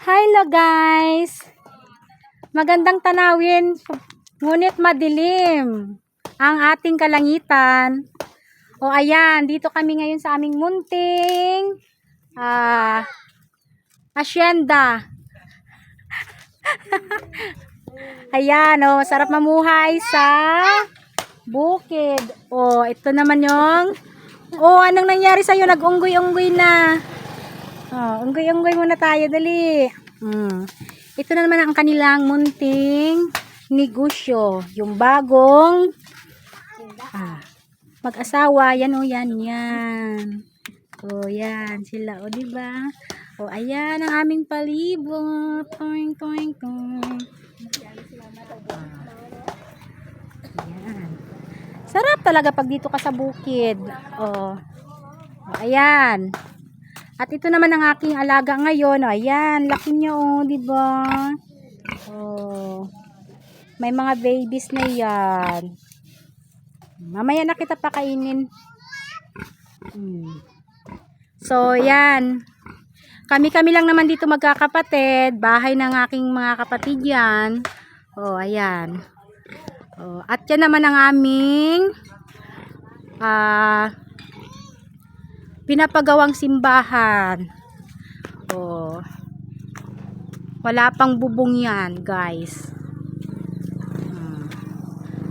Hello guys! Magandang tanawin, ngunit madilim ang ating kalangitan. O ayan, dito kami ngayon sa aming munting asyenda. Ayan, sarap mamuhay sa bukid. Ito naman yung anong nangyari sa'yo? Nag-unggoy-unggoy na. Unggoy-unggoy muna tayo, dali. Ito na naman ang kanilang munting negosyo. Yung bagong mag-asawa. Yan yan. Yan sila, diba? Ayan ang aming palibot. Toing, toing, toing. Ayan. Sarap talaga pag dito ka sa bukid. Ayan. At ito naman ang aking alaga ngayon. Ayan, laki niya, diba? May mga babies na yan. Mamaya na kita pakainin. So, yan. Kami-kami lang naman dito magkakapatid. Bahay ng aking mga kapatid yan. Ayan. At yan naman ang aming pinapagawang simbahan. Wala pang bubong yan, guys.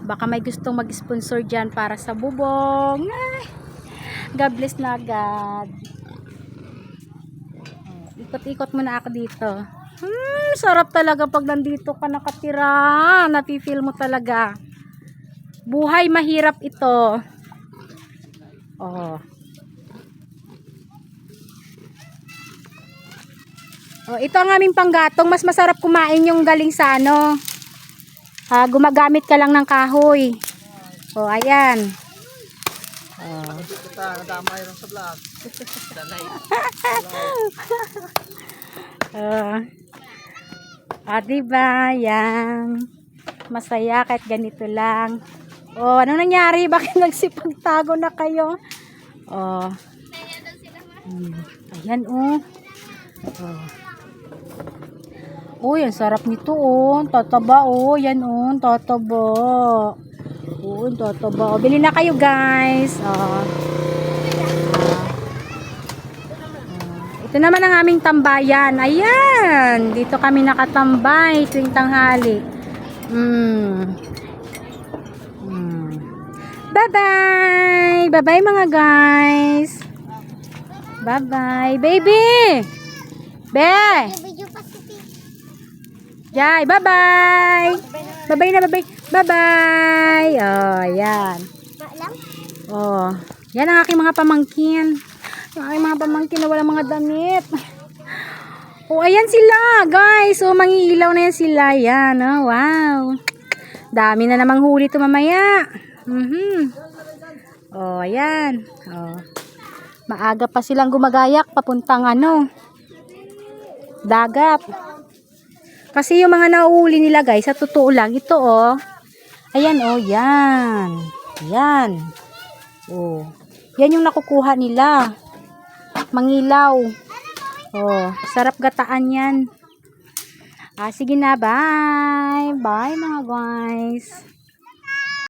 Baka may gustong mag-sponsor dyan para sa bubong. Ay, God bless na God. Ikot-ikot muna ako dito. Sarap talaga pag nandito ka nakatira. Napi-feel mo talaga. Buhay mahirap ito. Ito ang aming panggatong. Mas masarap kumain yung galing sa gumagamit ka lang ng kahoy. Ayan. Diba? Yan. Masaya kahit ganito lang. Anong nangyari? Bakit nagsipagtago na kayo? Ayan, ang sarap nito, tataba, yan, tataba. Tataba. Bili na kayo, guys. Ito naman ang aming tambayan. Ayan, dito kami nakatambay tuwing tanghali. Bye-bye. Bye-bye, mga guys. Bye-bye. Baby! Be! Jai, bye-bye. Bye-bye na, bye-bye. Bye-bye. Yan. Yan ang aking mga pamangkin. Ang aking mga pamangkin na walang mga damit. Ayan sila, guys. Mangiilaw na yan sila. Yan, wow. Dami na namang huli ito mamaya. Ayan. Maaga pa silang gumagayak papuntang dagat. Kasi yung mga nauuli nila, guys, sa totoo lang, ito, ayan, yan. Yan. Yan yung nakukuha nila. Mangilaw. Sarap gataan yan. Sige na, bye. Bye, mga guys.